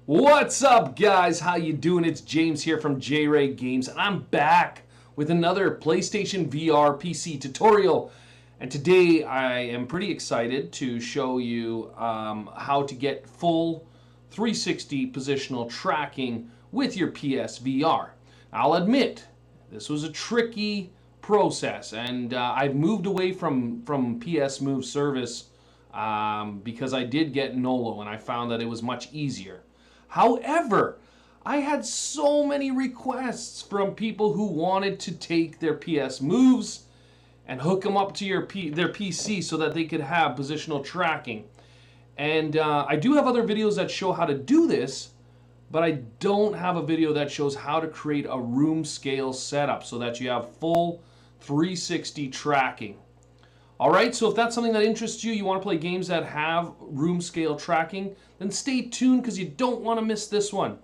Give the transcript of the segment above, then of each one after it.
What's up, guys? How you doing? It's James here from Jraegames, and I'm back with another PlayStation VR PC tutorial. And today I am pretty excited to show you how to get full 360 positional tracking with your PSVR. I'll admit, this was a tricky process, and I've moved away from PSMOVE service because I did get Nolo, and I found that it was much easier. However, I had so many requests from people who wanted to take their PSMOVEs and hook them up to their PC so that they could have positional tracking. And I do have other videos that show how to do this, but I don't have a video that shows how to create a room scale setup so that you have full 360 tracking. Alright, so if that's something that interests you, you want to play games that have room scale tracking, then stay tuned because you don't want to miss this one.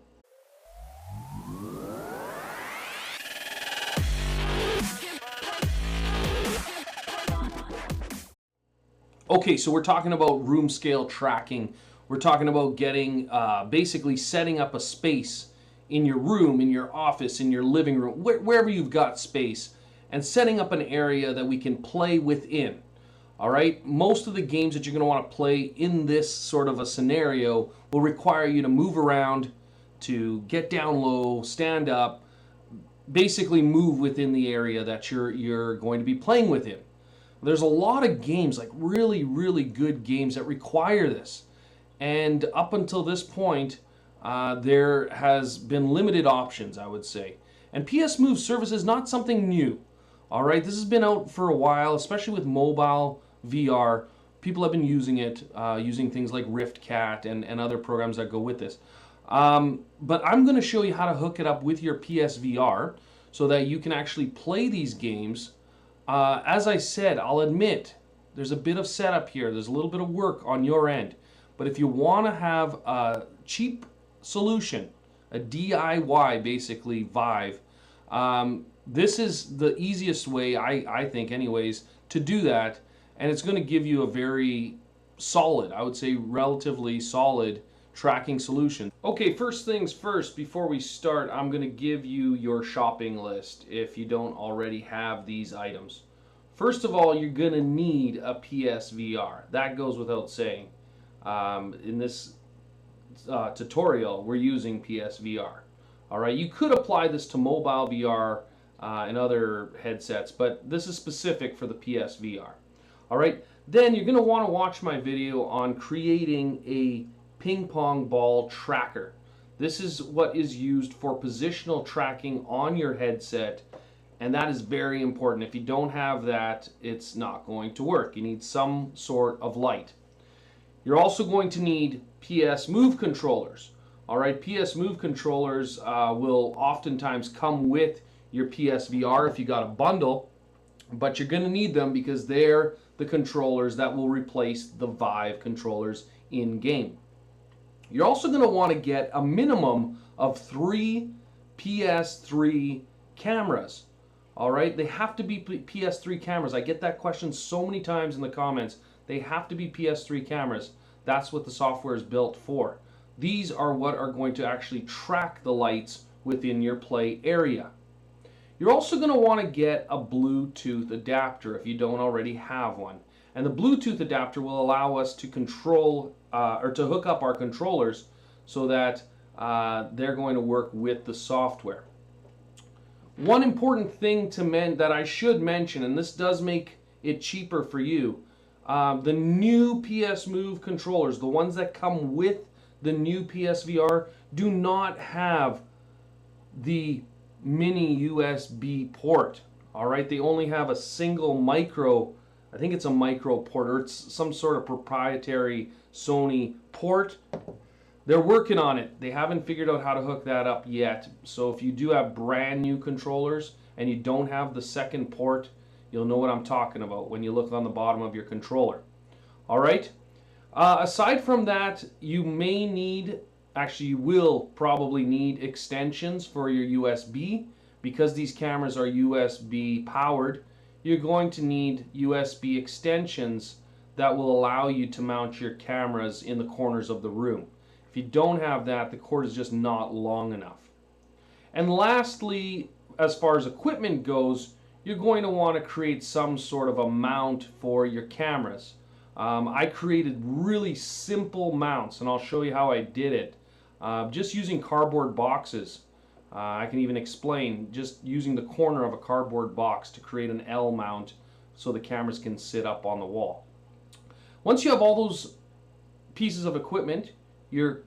Okay, so we're talking about room scale tracking. We're talking about getting, basically setting up a space in your room, in your office, in your living room, wherever you've got space, and setting up an area that we can play within. All right, most of the games that you're going to want to play in this sort of a scenario will require you to move around, to get down low, stand up, basically move within the area that you're going to be playing within. There's a lot of games, like really good games that require this. And up until this point, there has been limited options, I would say. And PSMOVE service is not something new. All right, this has been out for a while, especially with mobile VR. People have been using it, using things like RiftCat and other programs that go with this. But I'm going to show you how to hook it up with your PSVR so that you can actually play these games. As I said, I'll admit, there's a bit of setup here. There's a little bit of work on your end. But if you want to have a cheap solution, a DIY basically Vive, this is the easiest way, I think anyways, to do that, and it's going to give you a very solid, I would say relatively solid tracking solution. Okay, first things first, before we start, I'm going to give you your shopping list if you don't already have these items. First of all, you're going to need a PSVR. That goes without saying. In this tutorial, we're using PSVR. All right, you could apply this to mobile VR and other headsets, but this is specific for the PSVR. All right, then you're going to want to watch my video on creating a ping pong ball tracker. This is what is used for positional tracking on your headset, and that is very important. If you don't have that, it's not going to work. You need some sort of light. You're also going to need PSMOVE controllers. All right, PSMOVE controllers will oftentimes come with your PSVR if you got a bundle, but you're going to need them because they're the controllers that will replace the Vive controllers in game. You're also going to want to get a minimum of 3 PS3 cameras. All right, they have to be PS3 cameras. I get that question so many times in the comments. They have to be PS3 cameras. That's what the software is built for. These are what are going to actually track the lights within your play area. You're also going to want to get a Bluetooth adapter if you don't already have one. And the Bluetooth adapter will allow us to control or to hook up our controllers so that they're going to work with the software. One important thing that I should mention, and this does make it cheaper for you, the new PSMOVE controllers, the ones that come with the new PSVR, do not have the mini USB port. All right, they only have a single micro, I think it's a micro port, or it's some sort of proprietary Sony port. They're working on it. They haven't figured out how to hook that up yet. So if you do have brand new controllers and you don't have the second port, you'll know what I'm talking about when you look on the bottom of your controller. All right. Aside from that, you may need, actually you will probably need extensions for your USB. Because these cameras are USB powered, you're going to need USB extensions that will allow you to mount your cameras in the corners of the room. If you don't have that, the cord is just not long enough. And lastly, as far as equipment goes, you're going to want to create some sort of a mount for your cameras. I created really simple mounts, and I'll show you how I did it. Just using cardboard boxes. I can even explain just using the corner of a cardboard box to create an L mount so the cameras can sit up on the wall. Once you have all those pieces of equipment, you're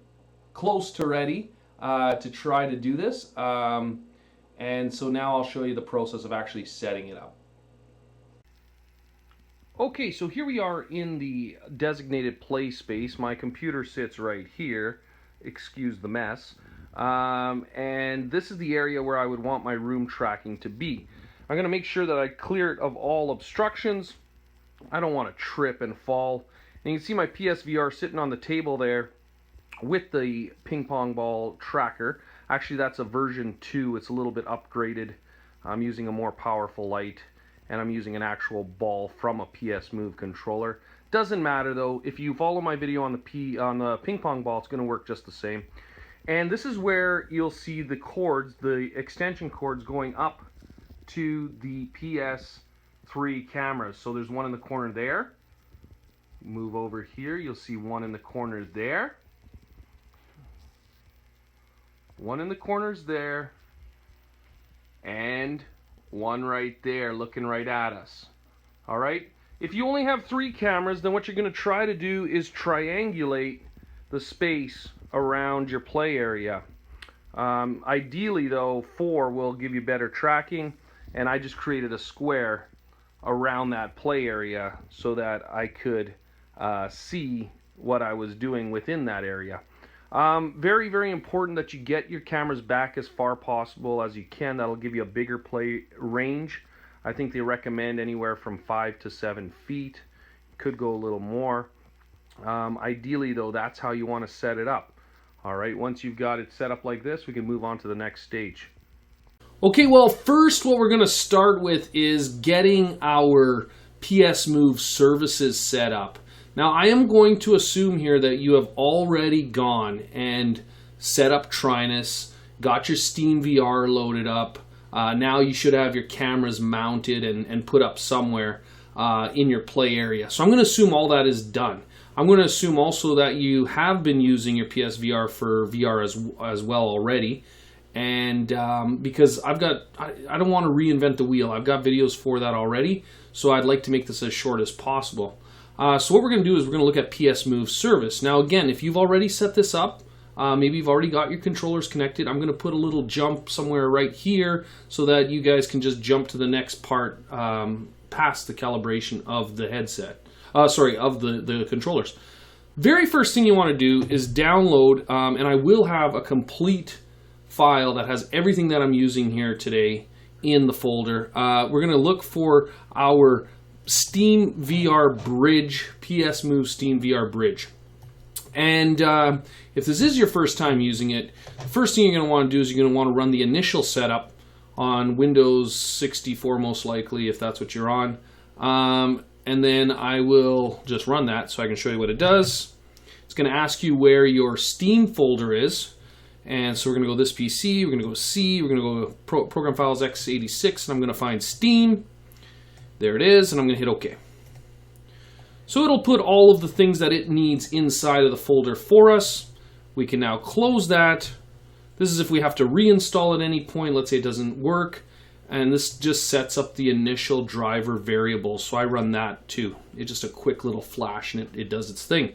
close to ready to try to do this. And so now I'll show you the process of actually setting it up. Okay, so here we are in the designated play space. My computer sits right here. Excuse the mess. And this is the area where I would want my room tracking to be. I'm going to make sure that I clear it of all obstructions. I don't want to trip and fall. And you can see my PSVR sitting on the table there with the ping pong ball tracker. Actually, that's a version 2. It's a little bit upgraded. I'm using a more powerful light, and I'm using an actual ball from a PSMOVE controller. Doesn't matter though. If you follow my video on the ping pong ball, it's going to work just the same. And this is where you'll see the cords, the extension cords going up to the PS3 cameras. So there's one in the corner there. Move over here, you'll see one in the corner there. One in the corners there. And one right there looking right at us. Alright? If you only have 3 cameras, then what you're going to try to do is triangulate the space around your play area. Ideally though, 4 will give you better tracking, and I just created a square around that play area so that I could see what I was doing within that area. Very, very important that you get your cameras back as far possible as you can. That'll give you a bigger play range. I think they recommend anywhere from 5 to 7 feet. Could go a little more. Ideally though, that's how you want to set it up. Alright, once you've got it set up like this, we can move on to the next stage. Okay, well first what we're going to start with is getting our PSMOVE services set up. Now I am going to assume here that you have already gone and set up Trinus, got your SteamVR loaded up. Now you should have your cameras mounted and put up somewhere in your play area. So I'm going to assume all that is done. I'm going to assume also that you have been using your PSVR for VR as well already. And because I don't want to reinvent the wheel. I've got videos for that already. So I'd like to make this as short as possible. So what we're going to do is we're going to look at PSMOVE service. Now again, if you've already set this up, maybe you've already got your controllers connected, I'm going to put a little jump somewhere right here so that you guys can just jump to the next part past the calibration of the headset. Of the controllers. Very first thing you want to do is download, and I will have a complete file that has everything that I'm using here today in the folder. We're going to look for our SteamVR bridge, PSMOVE SteamVR bridge. And if this is your first time using it, the first thing you're going to want to do is you're going to want to run the initial setup on Windows 64 most likely, if that's what you're on. And then I will just run that so I can show you what it does. It's going to ask you where your Steam folder is. And so we're going to go this PC, we're going to go C, we're going to go Program Files x86, and I'm going to find Steam. There it is, and I'm going to hit OK. So it'll put all of the things that it needs inside of the folder for us. We can now close that. This is if we have to reinstall at any point. Let's say it doesn't work. And this just sets up the initial driver variable. So I run that too. It's just a quick little flash and it does its thing.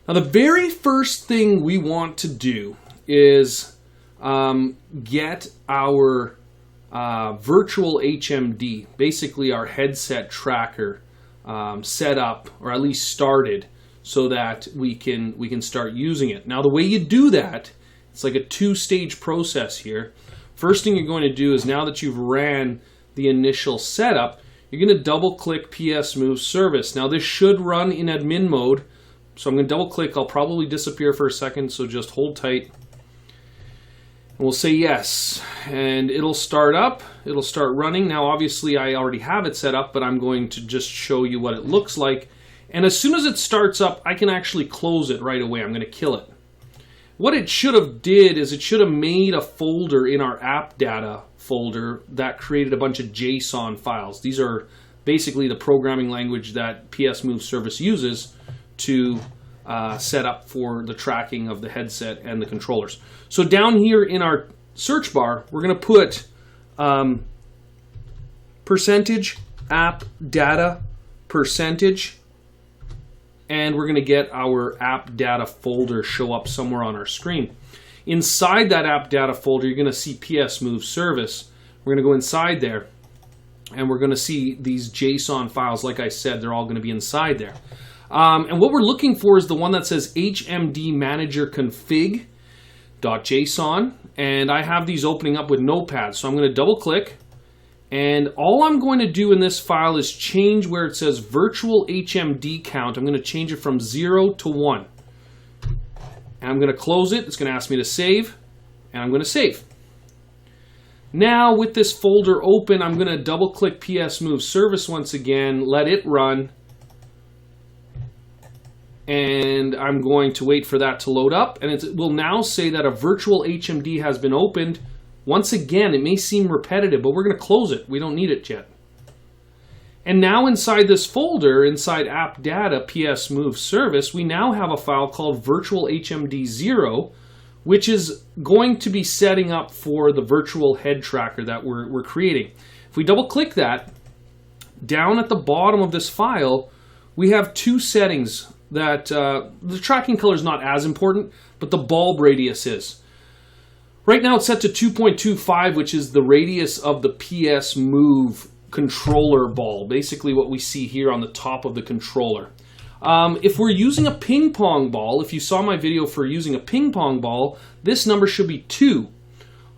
Now the very first thing we want to do is get our virtual HMD, basically our headset tracker, set up or at least started so that we can start using it. Now the way you do that, it's like a 2-stage process here. First thing you're going to do is now that you've ran the initial setup, you're going to double click PSMOVE service. Now this should run in admin mode, so I'm going to double click. I'll probably disappear for a second, so just hold tight. And we'll say yes, and it'll start up, it'll start running. Now obviously I already have it set up, but I'm going to just show you what it looks like. And as soon as it starts up, I can actually close it right away. I'm going to kill it. What it should have did is it should have made a folder in our app data folder that created a bunch of JSON files. These are basically the programming language that PSMOVE service uses to set up for the tracking of the headset and the controllers. So down here in our search bar, we're going to put percentage app data percentage, and we're going to get our app data folder show up somewhere on our screen. Inside that app data folder, you're going to see PSMOVE service. We're going to go inside there, and we're going to see these JSON files. Like I said, they're all going to be inside there. And what we're looking for is the one that says HMD manager config.json, and I have these opening up with Notepad. So I'm going to double click, and all I'm going to do in this file is change where it says virtual HMD count. I'm going to change it from 0 to 1. And I'm going to close it. It's going to ask me to save, and I'm going to save. Now with this folder open, I'm going to double click PSMOVE service once again, let it run, and I'm going to wait for that to load up, and it will now say that a virtual HMD has been opened. Once again, it may seem repetitive, but we're going to close it. We don't need it yet. And now inside this folder, inside app data PSMOVE service, we now have a file called virtual HMD 0, which is going to be setting up for the virtual head tracker that we're creating. If we double click that, down at the bottom of this file, we have two settings that the tracking color is not as important, but the bulb radius is. Right now it's set to 2.25, which is the radius of the PSMOVE controller ball, basically what we see here on the top of the controller. If we're using a ping pong ball, if you saw my video for using a ping pong ball, this number should be 2.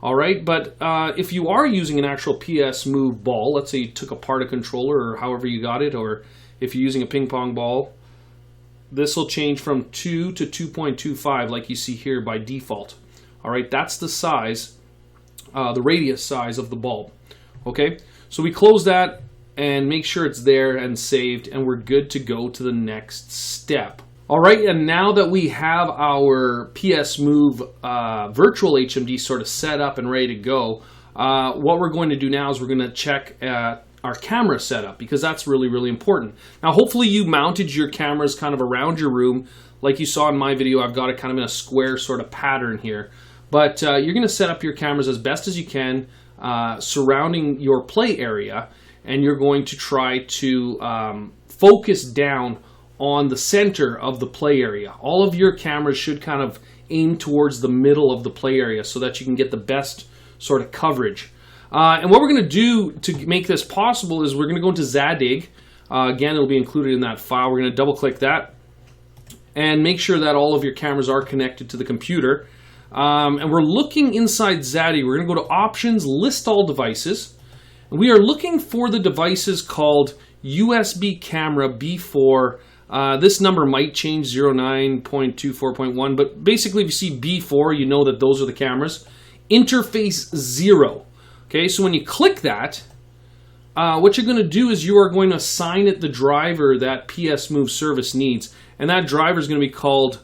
All right, but if you are using an actual PSMOVE ball, let's say you took apart a controller or however you got it, or if you're using a ping pong ball, this will change from 2 to 2.25 like you see here by default. All right, that's the size, the radius size of the bulb. Okay, so we close that and make sure it's there and saved, and we're good to go to the next step. All right, and now that we have our PSMOVE virtual HMD sort of set up and ready to go, what we're going to do now is we're going to check our camera setup, because that's really, really important. Now, hopefully you mounted your cameras kind of around your room. Like you saw in my video, I've got it kind of in a square sort of pattern here. But you're going to set up your cameras as best as you can surrounding your play area, and you're going to try to focus down on the center of the play area. All of your cameras should kind of aim towards the middle of the play area so that you can get the best sort of coverage. And what we're going to do to make this possible is we're going to go into Zadig. Again, it'll be included in that file. We're going to double click that and make sure that all of your cameras are connected to the computer. And we're looking inside Zadig. We're going to go to Options, List All Devices. And we are looking for the devices called USB Camera B4. This number might change, 09.24.1, but basically if you see B4, you know that those are the cameras. Interface 0. Okay, so when you click that, what you're going to do is you are going to assign it the driver that PSMOVE service needs. And that driver is going to be called,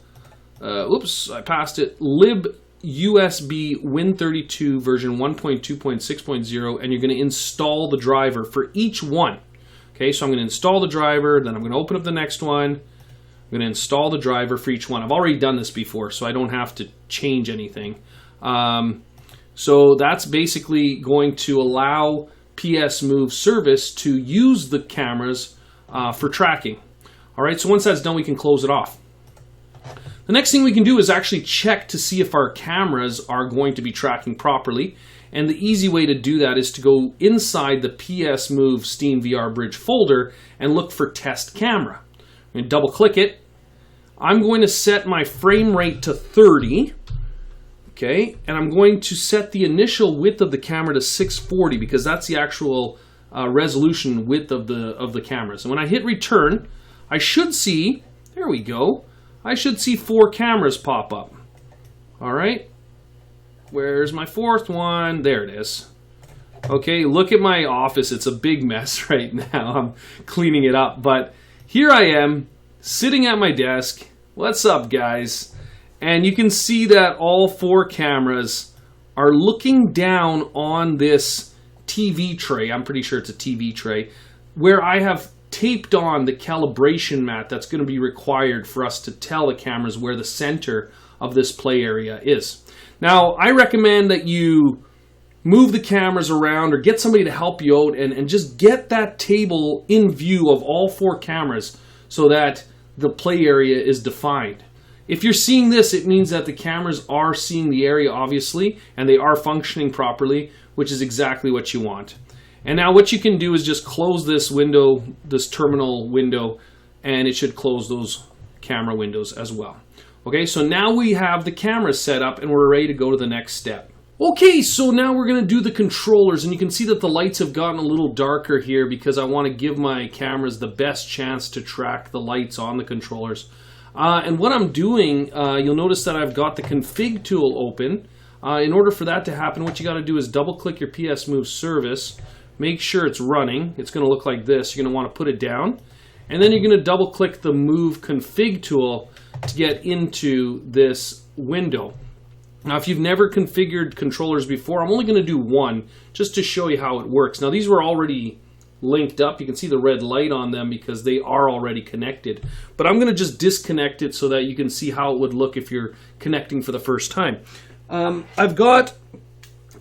oops, I passed it, libusb Win32 version 1.2.6.0, and you're going to install the driver for each one. Okay, so I'm going to install the driver, then I'm going to open up the next one. I'm going to install the driver for each one. I've already done this before, so I don't have to change anything. So that's basically going to allow PSMOVE service to use the cameras for tracking. All right, so once that's done, we can close it off. The next thing we can do is actually check to see if our cameras are going to be tracking properly. And the easy way to do that is to go inside the PSMOVE SteamVR Bridge folder and look for Test Camera. I'm going to double click it. I'm going to set my frame rate to 30. Okay, and I'm going to set the initial width of the camera to 640 because that's the actual resolution width of the cameras. And when I hit return, I should see, there we go, I should see 4 cameras pop up. All right, where's my 4th one? There it is. Okay, look at my office. It's a big mess right now. I'm cleaning it up, but here I am sitting at my desk. What's up, guys? And you can see that all 4 cameras are looking down on this TV tray. I'm pretty sure it's a TV tray, where I have taped on the calibration mat that's going to be required for us to tell the cameras where the center of this play area is. Now, I recommend that you move the cameras around or get somebody to help you out and just get that table in view of all 4 cameras so that the play area is defined. If you're seeing this, it means that the cameras are seeing the area, obviously, and they are functioning properly, which is exactly what you want. And now what you can do is just close this window, this terminal window, and it should close those camera windows as well. Okay, so now we have the cameras set up and we're ready to go to the next step. Okay, so now we're going to do the controllers, and you can see that the lights have gotten a little darker here because I want to give my cameras the best chance to track the lights on the controllers. And what I'm doing, you'll notice that I've got the config tool open. In order for that to happen, what you got to do is double click your PSMOVE service, make sure it's running. It's going to look like this. You're going to want to put it down, and then you're going to double click the move config tool to get into this window. Now, if you've never configured controllers before, I'm only going to do one just to show you how it works. Now, these were already linked up. You can see the red light on them because they are already connected. But I'm going to just disconnect it so that you can see how it would look if you're connecting for the first time. I've got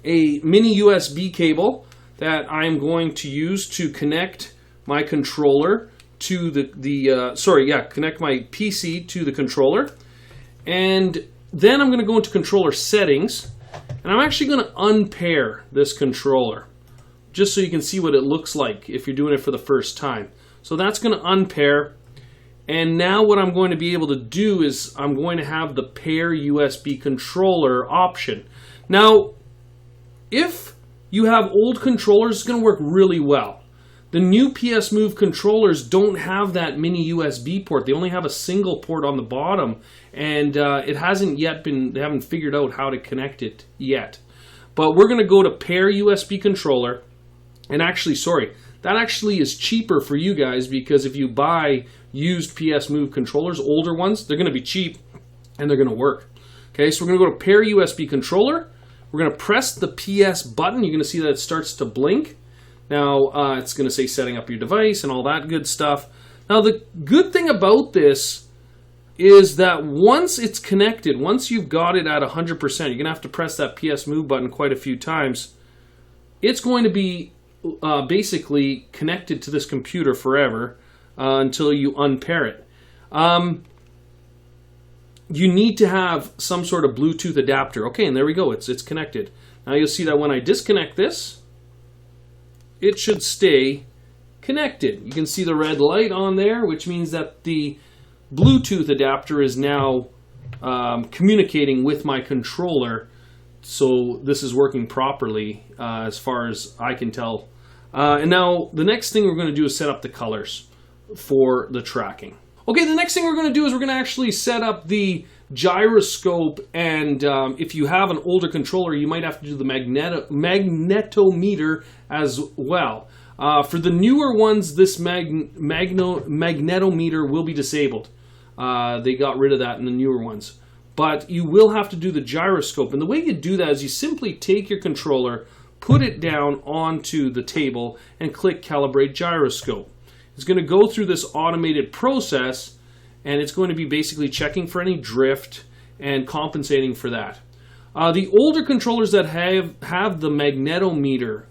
a mini USB cable that I'm going to use to connect my controller to connect my PC to the controller. And then I'm going to go into controller settings, and I'm actually going to unpair this controller just so you can see what it looks like if you're doing it for the first time. So that's going to unpair, and now what I'm going to be able to do is I'm going to have the pair USB controller option. Now, if you have old controllers, it's going to work really well. The new PSMOVE controllers don't have that mini USB port. They only have a single port on the bottom, and they haven't figured out how to connect it yet. But we're going to go to pair USB controller, and that actually is cheaper for you guys because if you buy used PSMOVE controllers, older ones, they're going to be cheap and they're going to work. Okay, so we're going to go to pair USB controller. We're going to press the PS button. You're going to see that it starts to blink. Now, it's going to say setting up your device and all that good stuff. Now, the good thing about this is that once it's connected, once you've got it at 100%, you're going to have to press that PSMOVE button quite a few times. It's going to be basically connected to this computer forever until you unpair it. You need to have some sort of Bluetooth adapter. Okay, and there we go. It's connected. Now, you'll see that when I disconnect this, it should stay connected. You can see the red light on there, which means that the Bluetooth adapter is now communicating with my controller. So this is working properly as far as I can tell. And now the next thing we're going to do is set up the colors for the tracking. Okay, the next thing we're going to do is we're going to actually set up the gyroscope, and if you have an older controller, you might have to do the magnetometer as well. For the newer ones, this magnetometer will be disabled. They got rid of that in the newer ones. But you will have to do the gyroscope, and the way you do that is you simply take your controller, put it down onto the table, and click Calibrate Gyroscope. It's going to go through this automated process, and it's going to be basically checking for any drift and compensating for that. The older controllers that have the magnetometer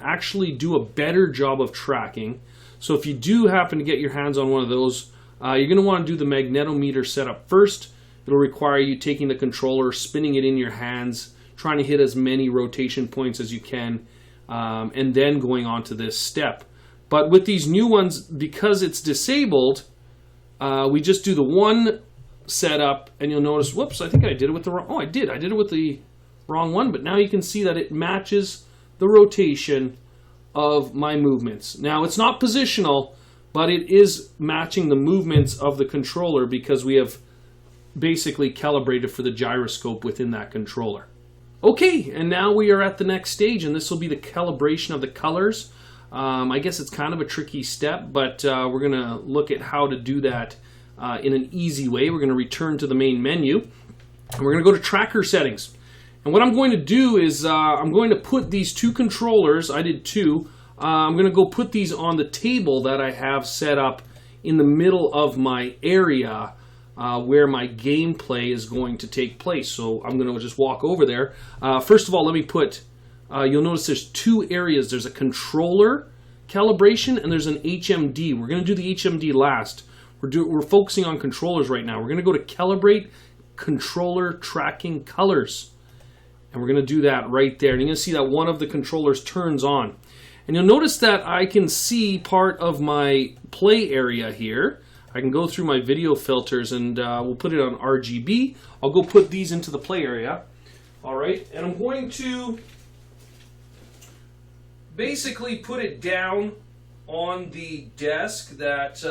actually do a better job of tracking. So if you do happen to get your hands on one of those, you're going to want to do the magnetometer setup first. It'll require you taking the controller, spinning it in your hands, trying to hit as many rotation points as you can, and then going on to this step. But with these new ones, because it's disabled, we just do the one setup, and you'll notice, whoops, I think I did it with the wrong, I did it with the wrong one, but now you can see that it matches the rotation of my movements. Now, it's not positional, but it is matching the movements of the controller because we have basically calibrated for the gyroscope within that controller. Okay, and now we are at the next stage, and this will be the calibration of the colors. I guess it's kind of a tricky step, but we're going to look at how to do that in an easy way. We're going to return to the main menu, and we're going to go to tracker settings. And what I'm going to do is I'm going to put these two controllers, I did two, I'm going to go put these on the table that I have set up in the middle of my area where my gameplay is going to take place. So I'm going to just walk over there. First of all, let me put, you'll notice there's two areas. There's a controller calibration and there's an HMD. We're going to do the HMD last. We're focusing on controllers right now. We're going to go to calibrate controller tracking colors. And we're going to do that right there. And you're going to see that one of the controllers turns on. And you'll notice that I can see part of my play area here. I can go through my video filters and we'll put it on RGB. I'll go put these into the play area. All right, and I'm going to basically put it down on the desk that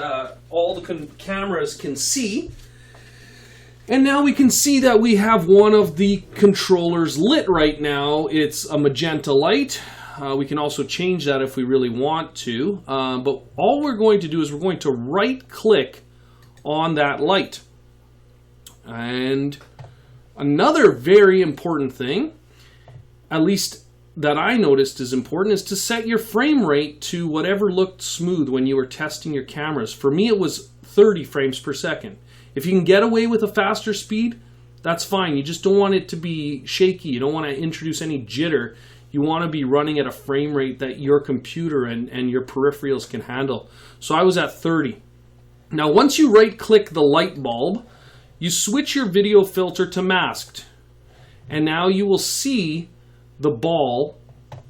all the cameras can see. And now we can see that we have one of the controllers lit right now. It's a magenta light. We can also change that if we really want to. But all we're going to do is we're going to right click on that light. And another very important thing, at least that I noticed is important, is to set your frame rate to whatever looked smooth when you were testing your cameras. For me, it was 30 frames per second. If you can get away with a faster speed, that's fine. You just don't want it to be shaky. You don't want to introduce any jitter. You want to be running at a frame rate that your computer and your peripherals can handle. So I was at 30. Now, once you right-click the light bulb, you switch your video filter to masked. And now you will see the ball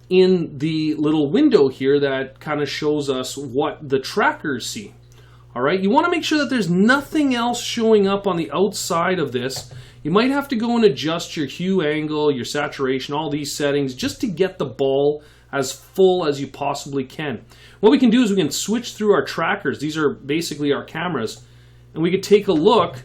in the little window here that kind of shows us what the trackers see. All right, you want to make sure that there's nothing else showing up on the outside of this. You might have to go and adjust your hue angle, your saturation, all these settings just to get the ball as full as you possibly can. What we can do is we can switch through our trackers. These are basically our cameras. And we could take a look,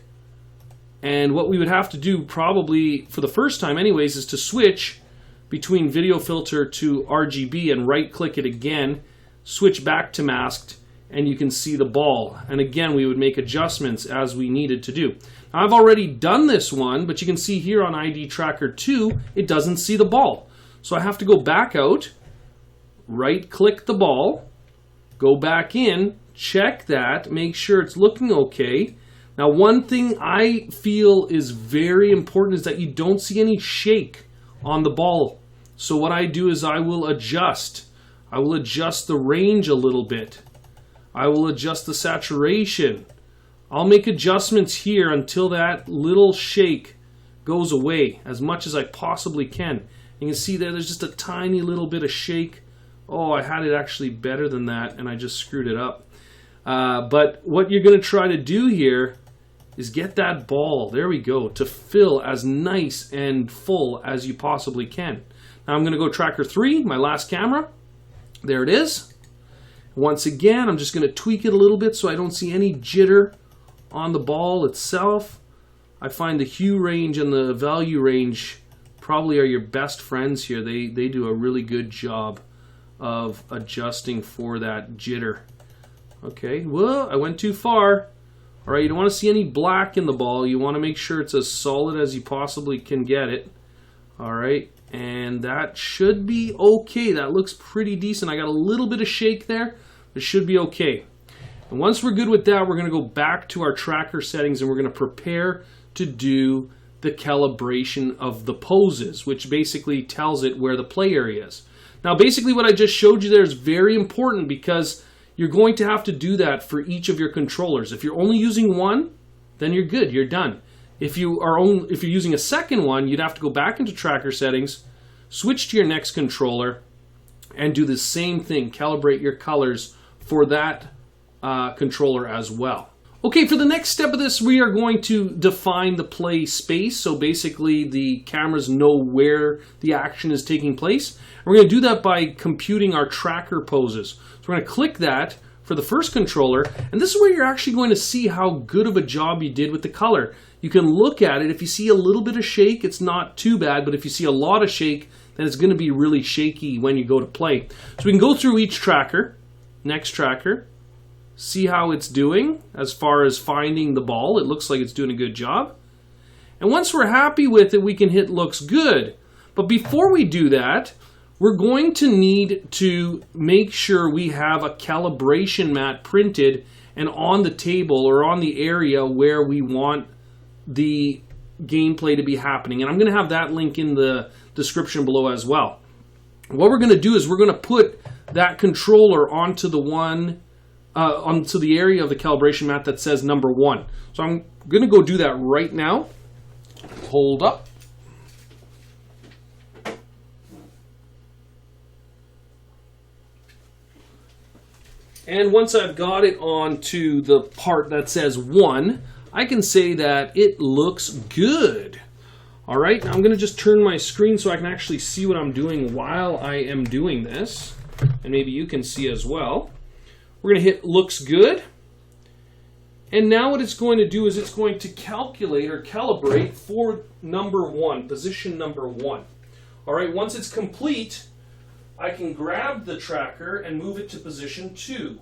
and what we would have to do probably for the first time anyways is to switch between video filter to RGB and right click it again, switch back to masked, and you can see the ball. And again, we would make adjustments as we needed to do. Now, I've already done this one, but you can see here on ID Tracker 2, it doesn't see the ball. So I have to go back out, right-click the ball, go back in, check that, make sure it's looking okay. Now, one thing I feel is very important is that you don't see any shake on the ball. So what I do is I will adjust. I will adjust the range a little bit. I will adjust the saturation. I'll make adjustments here until that little shake goes away as much as I possibly can. You can see there's just a tiny little bit of shake. Oh, I had it actually better than that and I just screwed it up. But what you're going to try to do here is get that ball, there we go, to fill as nice and full as you possibly can. Now I'm going to go tracker 3, my last camera. There it is. Once again, I'm just going to tweak it a little bit so I don't see any jitter on the ball itself. I find the hue range and the value range probably are your best friends here. They do a really good job of adjusting for that jitter. Okay, well, I went too far. All right, you don't want to see any black in the ball. You want to make sure it's as solid as you possibly can get it. All right, and that should be okay. That looks pretty decent. I got a little bit of shake there. It should be okay. And once we're good with that, we're going to go back to our tracker settings and we're going to prepare to do the calibration of the poses, which basically tells it where the play area is. Now, basically what I just showed you there is very important because you're going to have to do that for each of your controllers. If you're only using one, then you're good, you're done. If you're using a second one, you'd have to go back into tracker settings, switch to your next controller, and do the same thing, calibrate your colors for that controller as well. Okay, for the next step of this, we are going to define the play space. So basically the cameras know where the action is taking place. And we're going to do that by computing our tracker poses. So we're going to click that for the first controller. And this is where you're actually going to see how good of a job you did with the color. You can look at it. If you see a little bit of shake, it's not too bad. But if you see a lot of shake, then it's going to be really shaky when you go to play. So we can go through each tracker. Next tracker, see how it's doing as far as finding the ball. It looks like it's doing a good job. And once we're happy with it, we can hit looks good. But before we do that, we're going to need to make sure we have a calibration mat printed and on the table or on the area where we want the gameplay to be happening. And I'm going to have that link in the description below as well. What we're going to do is we're going to put that controller onto the onto the area of the calibration mat that says number 1. So I'm going to go do that right now. Hold up. And once I've got it onto the part that says 1, I can say that it looks good. All right, now I'm going to just turn my screen so I can actually see what I'm doing while I am doing this. And maybe you can see as well. We're going to hit looks good. And now what it's going to do is it's going to calculate or calibrate for number 1, position number 1. All right, once it's complete, I can grab the tracker and move it to position 2.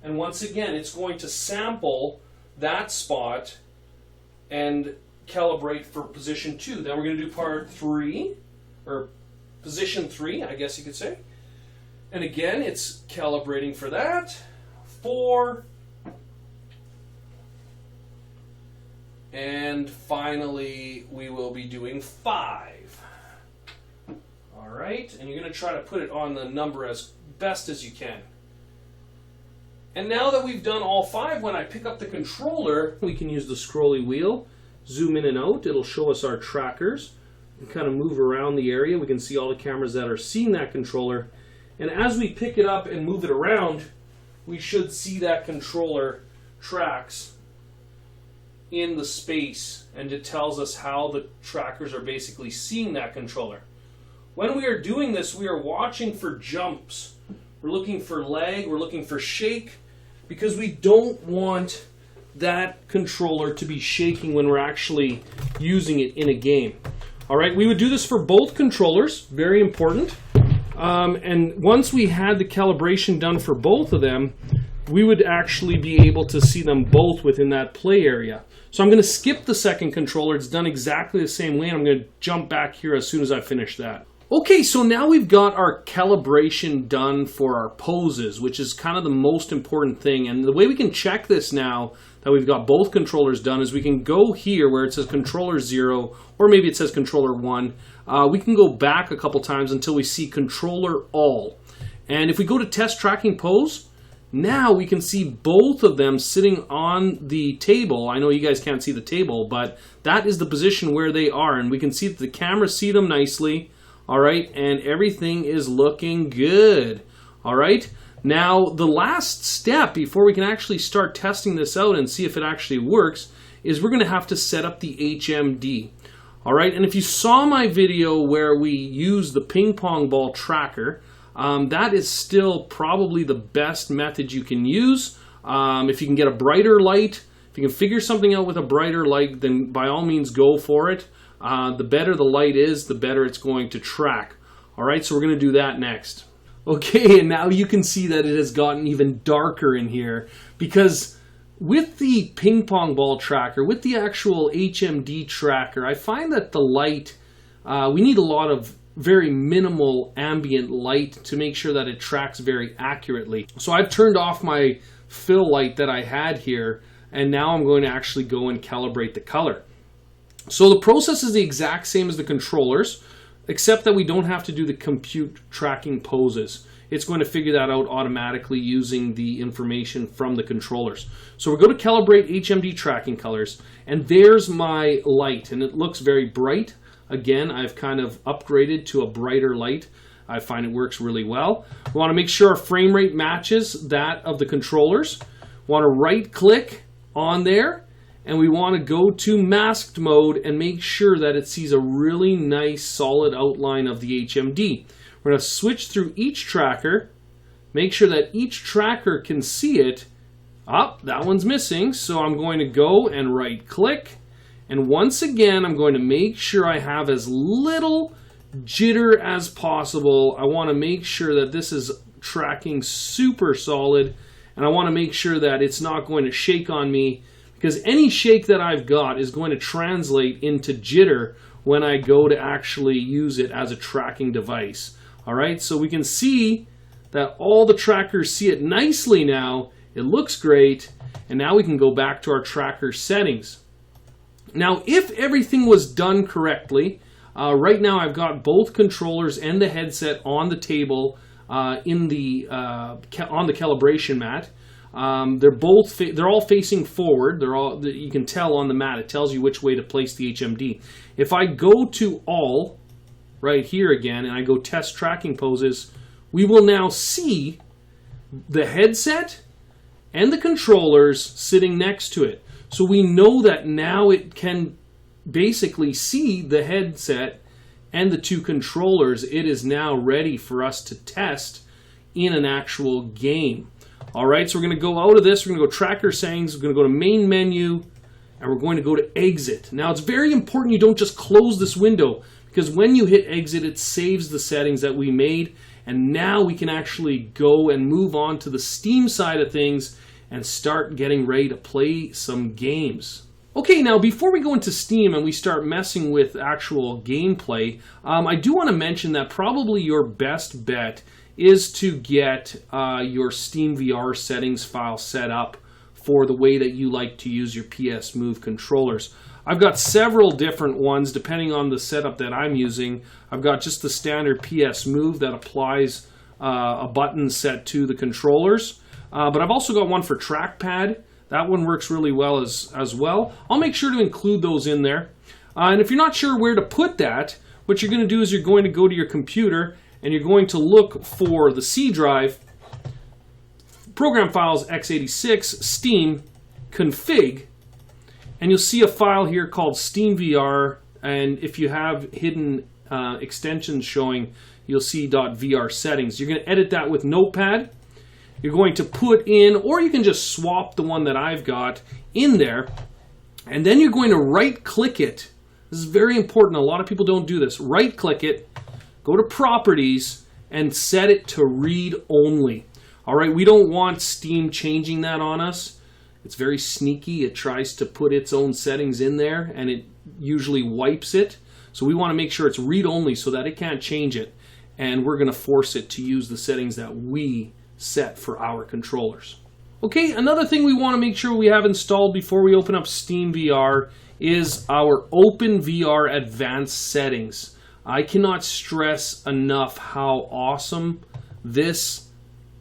And once again, it's going to sample that spot and calibrate for position 2. Then we're going to do part 3, or position 3, I guess you could say. And again, it's calibrating for that. 4. And finally, we will be doing 5. All right, and you're going to try to put it on the number as best as you can. And now that we've done all 5, when I pick up the controller, we can use the scrolly wheel, zoom in and out. It'll show us our trackers. And kind of move around the area. We can see all the cameras that are seeing that controller. And as we pick it up and move it around, we should see that controller tracks in the space, and it tells us how the trackers are basically seeing that controller. When we are doing this, we are watching for jumps. We're looking for lag, we're looking for shake, because we don't want that controller to be shaking when we're actually using it in a game. All right, we would do this for both controllers, very important. And once we had the calibration done for both of them, we would actually be able to see them both within that play area. So I'm going to skip the second controller. It's done exactly the same way, and I'm going to jump back here as soon as I finish that. Okay, so now we've got our calibration done for our poses, which is kind of the most important thing. And the way we can check this now that we've got both controllers done is we can go here where it says controller 0, or maybe it says controller 1. We can go back a couple times until we see controller all. And if we go to test tracking pose, now we can see both of them sitting on the table. I know you guys can't see the table, but that is the position where they are. And we can see that the cameras see them nicely. All right, and everything is looking good. All right, now the last step before we can actually start testing this out and see if it actually works is we're going to have to set up the HMD. All right, and if you saw my video where we use the ping pong ball tracker, that is still probably the best method you can use. If you can get a brighter light, if you can figure something out with a brighter light, then by all means go for it. The better the light is, the better it's going to track. All right, so we're going to do that next. Okay, and now you can see that it has gotten even darker in here because with the ping pong ball tracker, with the actual HMD tracker, I find that the light, we need a lot of very minimal ambient light to make sure that it tracks very accurately. So I've turned off my fill light that I had here, and now I'm going to actually go and calibrate the color. So the process is the exact same as the controllers, except that we don't have to do the compute tracking poses. It's going to figure that out automatically using the information from the controllers. So we're going to calibrate HMD tracking colors, and there's my light, and it looks very bright. Again, I've kind of upgraded to a brighter light. I find it works really well. We want to make sure our frame rate matches that of the controllers. We want to right click on there, and we want to go to masked mode and make sure that it sees a really nice solid outline of the HMD. We're going to switch through each tracker, make sure that each tracker can see it. That one's missing, so I'm going to go and right click. And once again, I'm going to make sure I have as little jitter as possible. I want to make sure that this is tracking super solid. and I want to make sure that it's not going to shake on me, because any shake that I've got is going to translate into jitter when I go to actually use it as a tracking device. All right, so we can see that all the trackers see it nicely now. It looks great, and now we can go back to our tracker settings. Now, if everything was done correctly, right now I've got both controllers and the headset on the table on the calibration mat. They're all facing forward. You can tell on the mat. It tells you which way to place the HMD. If I go to all right here again and I go test tracking poses, we will now see the headset and the controllers sitting next to it. So we know that now it can basically see the headset and the two controllers. It is now ready for us to test in an actual game. All right, so we're going to go out of this. We're going to go tracker settings. We're going to go to main menu, and we're going to go to exit. Now, it's very important you don't just close this window, because when you hit exit, it saves the settings that we made. And now we can actually go and move on to the Steam side of things and start getting ready to play some games. Okay, now before we go into Steam and we start messing with actual gameplay, I do want to mention that probably your best bet is to get your SteamVR settings file set up for the way that you like to use your PSMOVE controllers. I've got several different ones depending on the setup that I'm using. I've got just the standard PSMOVE that applies a button set to the controllers. But I've also got one for trackpad. That one works really well as well. I'll make sure to include those in there. And if you're not sure where to put that, what you're going to do is you're going to go to your computer and you're going to look for the C drive, program files x86, Steam, config, and you'll see a file here called SteamVR. And if you have hidden extensions showing, you'll see .VR settings. You're going to edit that with Notepad. You're going to put in, or you can just swap the one that I've got in there, and then you're going to right-click it. This is very important. A lot of people don't do this. Right-click it, go to Properties, and set it to Read Only. All right, we don't want Steam changing that on us. It's very sneaky. It tries to put its own settings in there, and it usually wipes it. So we want to make sure it's Read Only so that it can't change it, and we're going to force it to use the settings that we set for our controllers. Okay, another thing we want to make sure we have installed before we open up SteamVR is our OpenVR Advanced settings. I cannot stress enough how awesome this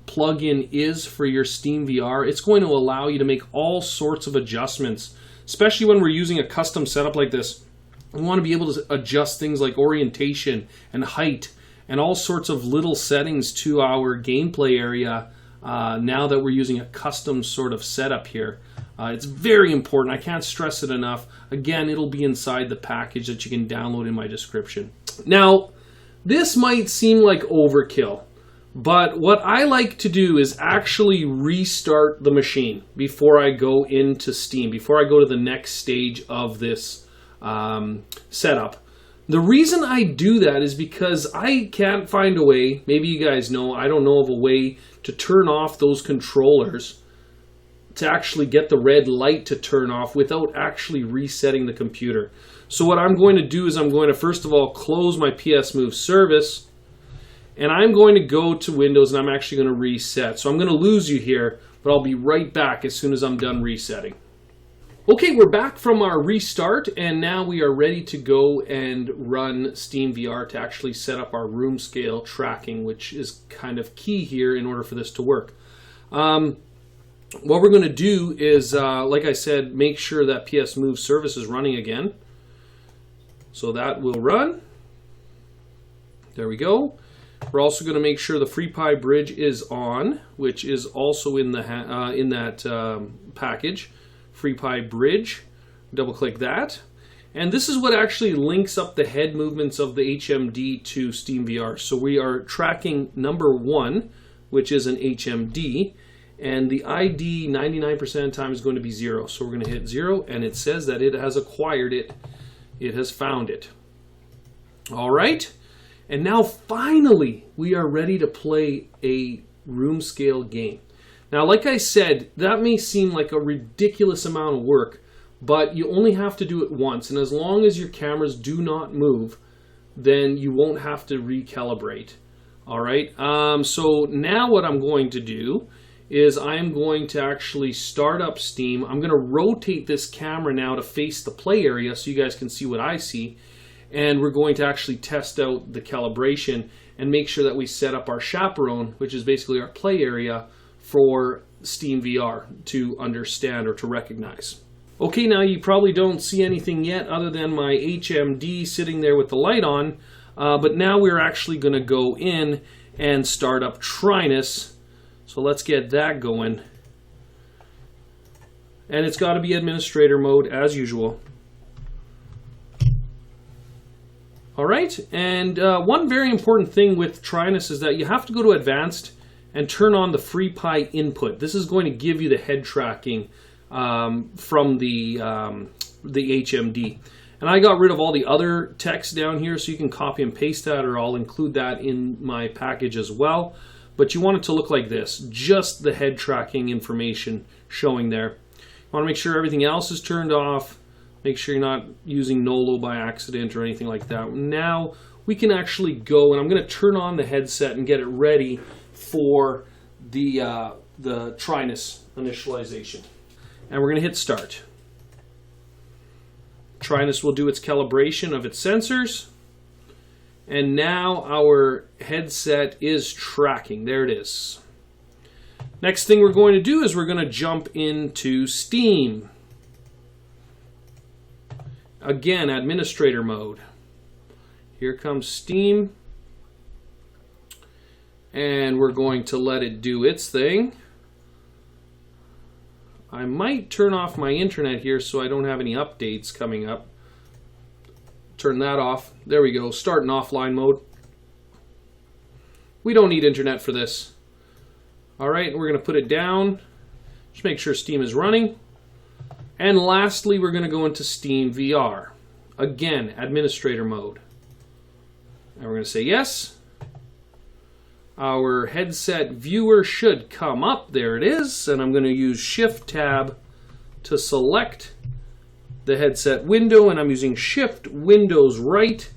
plugin is for your SteamVR. It's going to allow you to make all sorts of adjustments, especially when we're using a custom setup like this. We want to be able to adjust things like orientation and height and all sorts of little settings to our gameplay area now that we're using a custom sort of setup here. It's very important. I can't stress it enough. Again, it'll be inside the package that you can download in my description. Now, this might seem like overkill, but what I like to do is actually restart the machine before I go into Steam, before I go to the next stage of this setup. The reason I do that is because I can't find a way, maybe you guys know, I don't know of a way to turn off those controllers to actually get the red light to turn off without actually resetting the computer. So what I'm going to do is I'm going to first of all close my PSMOVE service, and I'm going to go to Windows and I'm actually going to reset. So I'm going to lose you here, but I'll be right back as soon as I'm done resetting. Okay, we're back from our restart, and now we are ready to go and run SteamVR to actually set up our room scale tracking, which is kind of key here in order for this to work. What we're going to do is, like I said, make sure that PSMOVE service is running again. So that will run. There we go. We're also going to make sure the FreePi bridge is on, which is also in the in that package. FreePi bridge, double click that, and this is what actually links up the head movements of the HMD to SteamVR. So we are tracking number 1, which is an HMD, and the ID 99% of the time is going to be 0. So we're going to hit 0, and it says that it has acquired it. It has found it. All right, and now finally we are ready to play a room scale game. Now, like I said, that may seem like a ridiculous amount of work, but you only have to do it once. And as long as your cameras do not move, then you won't have to recalibrate. All right. So now what I'm going to do is I'm going to actually start up Steam. I'm going to rotate this camera now to face the play area so you guys can see what I see. And we're going to actually test out the calibration and make sure that we set up our chaperone, which is basically our play area, for SteamVR to understand or to recognize. Okay, now you probably don't see anything yet other than my HMD sitting there with the light on, but now we're actually going to go in and start up Trinus. So let's get that going. And it's got to be administrator mode as usual. All right, and one very important thing with Trinus is that you have to go to advanced and turn on the FreePie input. This is going to give you the head tracking from the HMD. And I got rid of all the other text down here, so you can copy and paste that, or I'll include that in my package as well. But you want it to look like this, just the head tracking information showing there. You want to make sure everything else is turned off. Make sure you're not using NOLO by accident or anything like that. Now we can actually go, and I'm going to turn on the headset and get it ready for the Trinus initialization. And we're going to hit start. Trinus will do its calibration of its sensors. And now our headset is tracking. There it is. Next thing we're going to do is we're going to jump into Steam. Again, administrator mode. Here comes Steam. And we're going to let it do its thing. I might turn off my internet here so I don't have any updates coming up. Turn that off. There we go. Start in offline mode. We don't need internet for this. All right, we're going to put it down. Just make sure Steam is running. And lastly, we're going to go into SteamVR. Again, administrator mode. And we're going to say yes. Our headset viewer should come up. There it is. And I'm going to use Shift-Tab to select the headset window. And I'm using Shift-Windows-Right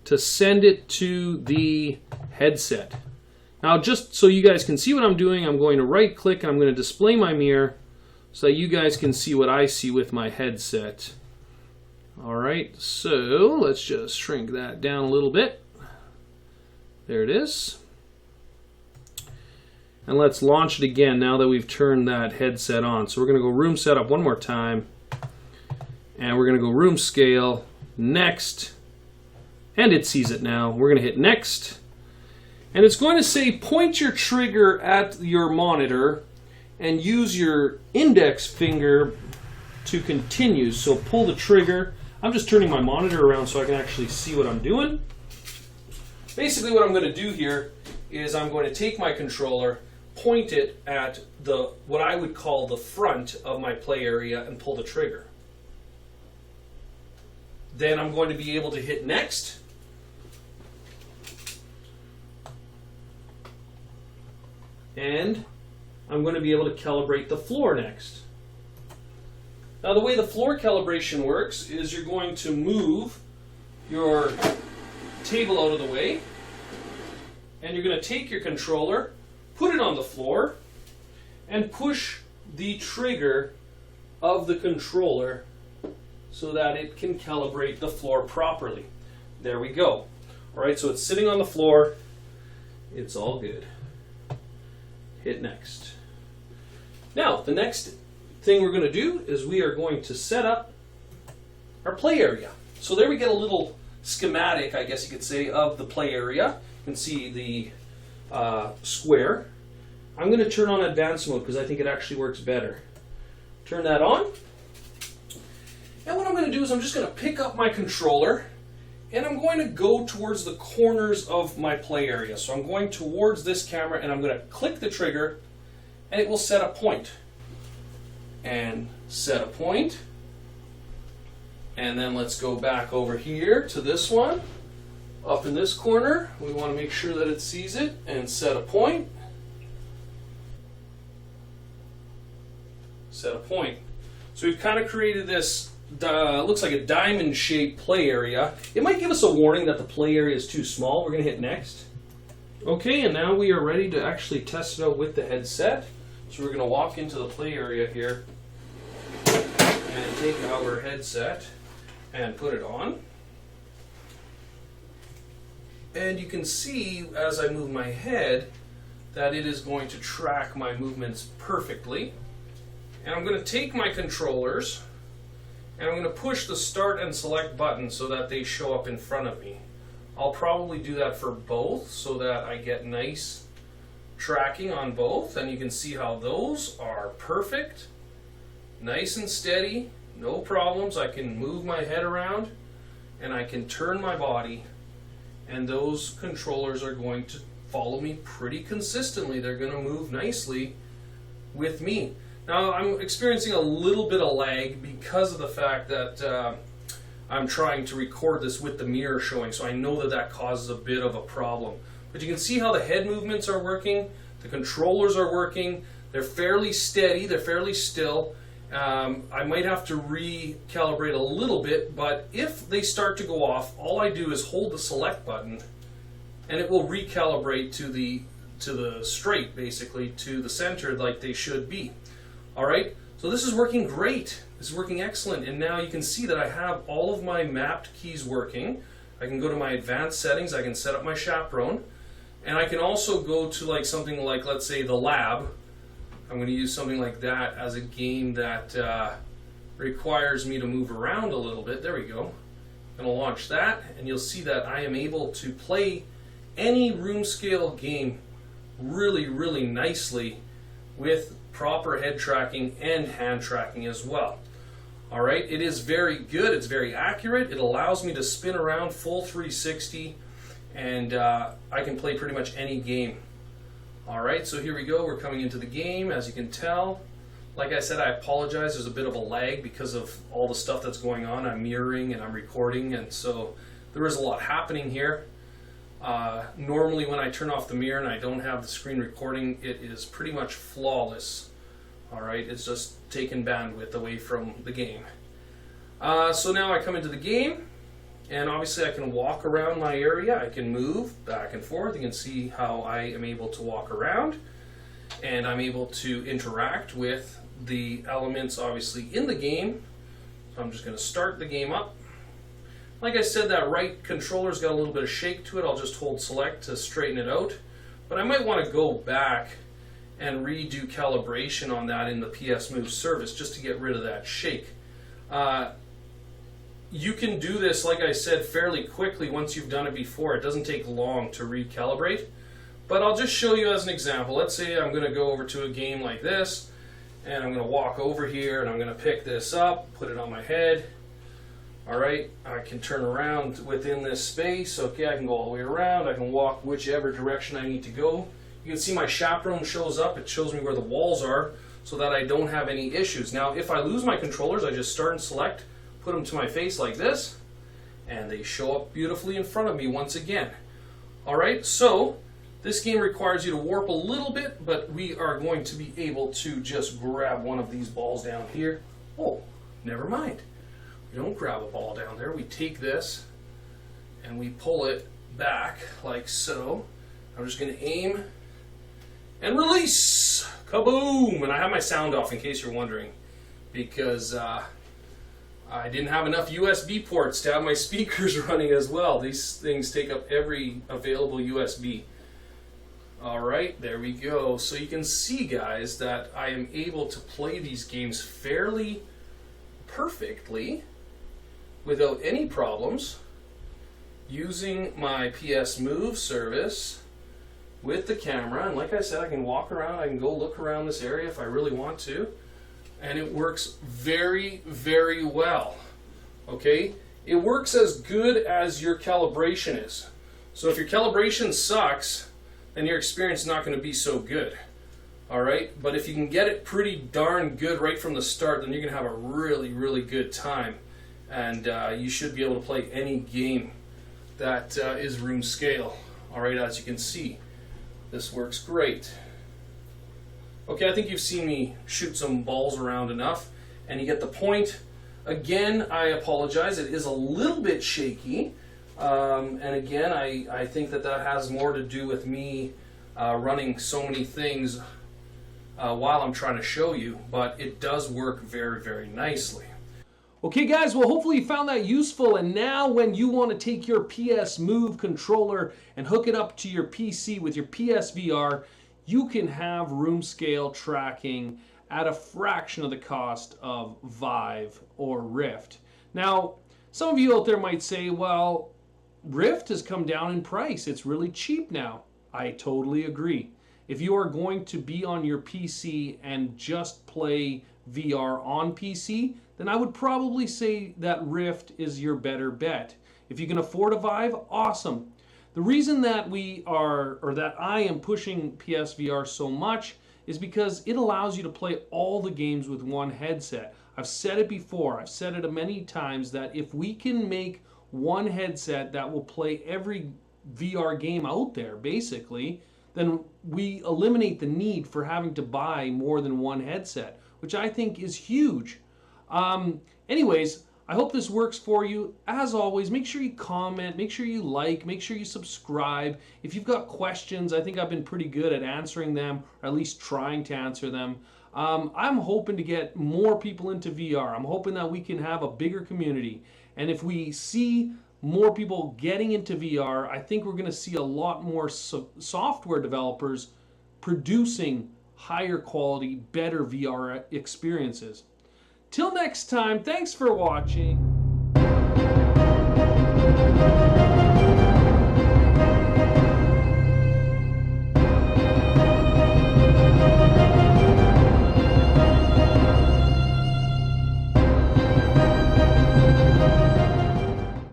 to send it to the headset. Now, just so you guys can see what I'm doing, I'm going to right-click and I'm going to display my mirror so that you guys can see what I see with my headset. All right, so let's just shrink that down a little bit. There it is. And let's launch it again now that we've turned that headset on. So we're going to go room setup one more time. And we're going to go room scale, next. And it sees it now. We're going to hit next. And it's going to say point your trigger at your monitor and use your index finger to continue. So pull the trigger. I'm just turning my monitor around so I can actually see what I'm doing. Basically what I'm going to do here is I'm going to take my controller, point it at what I would call the front of my play area and pull the trigger. Then I'm going to be able to hit next. And I'm going to be able to calibrate the floor next. Now the way the floor calibration works is you're going to move your table out of the way, and you're going to take your controller, put it on the floor, and push the trigger of the controller so that it can calibrate the floor properly. There we go. All right, so it's sitting on the floor. It's all good. Hit next. Now, the next thing we're going to do is we are going to set up our play area. So there we get a little schematic, I guess you could say, of the play area. You can see the square. I'm going to turn on advanced mode because I think it actually works better. Turn that on. And what I'm going to do is I'm just going to pick up my controller and I'm going to go towards the corners of my play area. So I'm going towards this camera and I'm going to click the trigger and it will set a point. And set a point. And then let's go back over here to this one. Up in this corner, we want to make sure that it sees it and set a point. set a point. So we've kind of created this, looks like a diamond-shaped play area. It might give us a warning that the play area is too small. We're going to hit next. Okay, and now we are ready to actually test it out with the headset. So we're going to walk into the play area here and take our headset and put it on. And you can see as I move my head that it is going to track my movements perfectly. And I'm going to take my controllers and I'm going to push the start and select button so that they show up in front of me. I'll probably do that for both so that I get nice tracking on both, and you can see how those are perfect, nice and steady, no problems. I can move my head around and I can turn my body, and those controllers are going to follow me pretty consistently. They're going to move nicely with me. Now I'm experiencing a little bit of lag because of the fact that I'm trying to record this with the mirror showing, so I know that that causes a bit of a problem. But you can see how the head movements are working, the controllers are working, they're fairly steady, they're fairly still. I might have to recalibrate a little bit, but if they start to go off, all I do is hold the select button and it will recalibrate to the straight, basically, to the center like they should be. Alright, so this is working great. This is working excellent, and now you can see that I have all of my mapped keys working. I can go to my advanced settings, I can set up my chaperone, and I can also go to like something like, let's say, the lab. I'm going to use something like that as a game that requires me to move around a little bit. There we go. I'm going to launch that, and you'll see that I am able to play any room scale game really, really nicely with proper head tracking and hand tracking as well. Alright, it is very good, it's very accurate, it allows me to spin around full 360, and I can play pretty much any game. Alright, so here we go, we're coming into the game, as you can tell. Like I said, I apologize, there's a bit of a lag because of all the stuff that's going on. I'm mirroring and I'm recording, and so there is a lot happening here. Normally when I turn off the mirror and I don't have the screen recording, it is pretty much flawless. Alright, it's just taking bandwidth away from the game. So now I come into the game, and obviously I can walk around my area, I can move back and forth. You can see how I am able to walk around, and I'm able to interact with the elements obviously in the game. So I'm just going to start the game up. Like I said, that right controller's got a little bit of shake to it. I'll just hold select to straighten it out. But I might want to go back and redo calibration on that in the PSMOVE service just to get rid of that shake. You can do this, like I said, fairly quickly once you've done it before. It doesn't take long to recalibrate. But I'll just show you as an example. Let's say I'm going to go over to a game like this, and I'm going to walk over here and I'm going to pick this up, put it on my head. Alright, I can turn around within this space. Okay, I can go all the way around. I can walk whichever direction I need to go. You can see my chaperone shows up. It shows me where the walls are so that I don't have any issues. Now, if I lose my controllers, I just start and select, put them to my face like this, and they show up beautifully in front of me once again. Alright, so this game requires you to warp a little bit, but we are going to be able to just grab one of these balls down here. Oh, never mind. We don't grab a ball down there. We take this and we pull it back like so. I'm just going to aim and release. Kaboom! And I have my sound off in case you're wondering, because I didn't have enough USB ports to have my speakers running as well. These things take up every available USB. Alright, there we go. So you can see, guys, that I am able to play these games fairly perfectly without any problems using my PSMOVE service with the camera. And like I said, I can walk around, I can go look around this area if I really want to, and it works very, very well. Okay, it works as good as your calibration is. So if your calibration sucks, then your experience is not going to be so good. Alright, but if you can get it pretty darn good right from the start, then you're going to have a really, really good time. And you should be able to play any game that is room scale. Alright, as you can see, this works great. Okay, I think you've seen me shoot some balls around enough, and you get the point. Again, I apologize. It is a little bit shaky. And again, I think that has more to do with me running so many things while I'm trying to show you, but it does work very, very nicely. Okay guys, well hopefully you found that useful, and now when you want to take your PSMOVE controller and hook it up to your PC with your PSVR, you can have room scale tracking at a fraction of the cost of Vive or Rift. Now, some of you out there might say, well, Rift has come down in price. It's really cheap now. I totally agree. If you are going to be on your PC and just play VR on PC, then I would probably say that Rift is your better bet. If you can afford a Vive, awesome. The reason that I am pushing PSVR so much is because it allows you to play all the games with one headset. I've said it before, I've said it many times, that if we can make one headset that will play every VR game out there, basically, then we eliminate the need for having to buy more than one headset, which I think is huge. Anyways, I hope this works for you. As always, make sure you comment, make sure you like, make sure you subscribe. If you've got questions, I think I've been pretty good at answering them, or at least trying to answer them. I'm hoping to get more people into VR. I'm hoping that we can have a bigger community. And if we see more people getting into VR, I think we're going to see a lot more software developers producing higher quality, better VR experiences. Till next time, thanks for watching.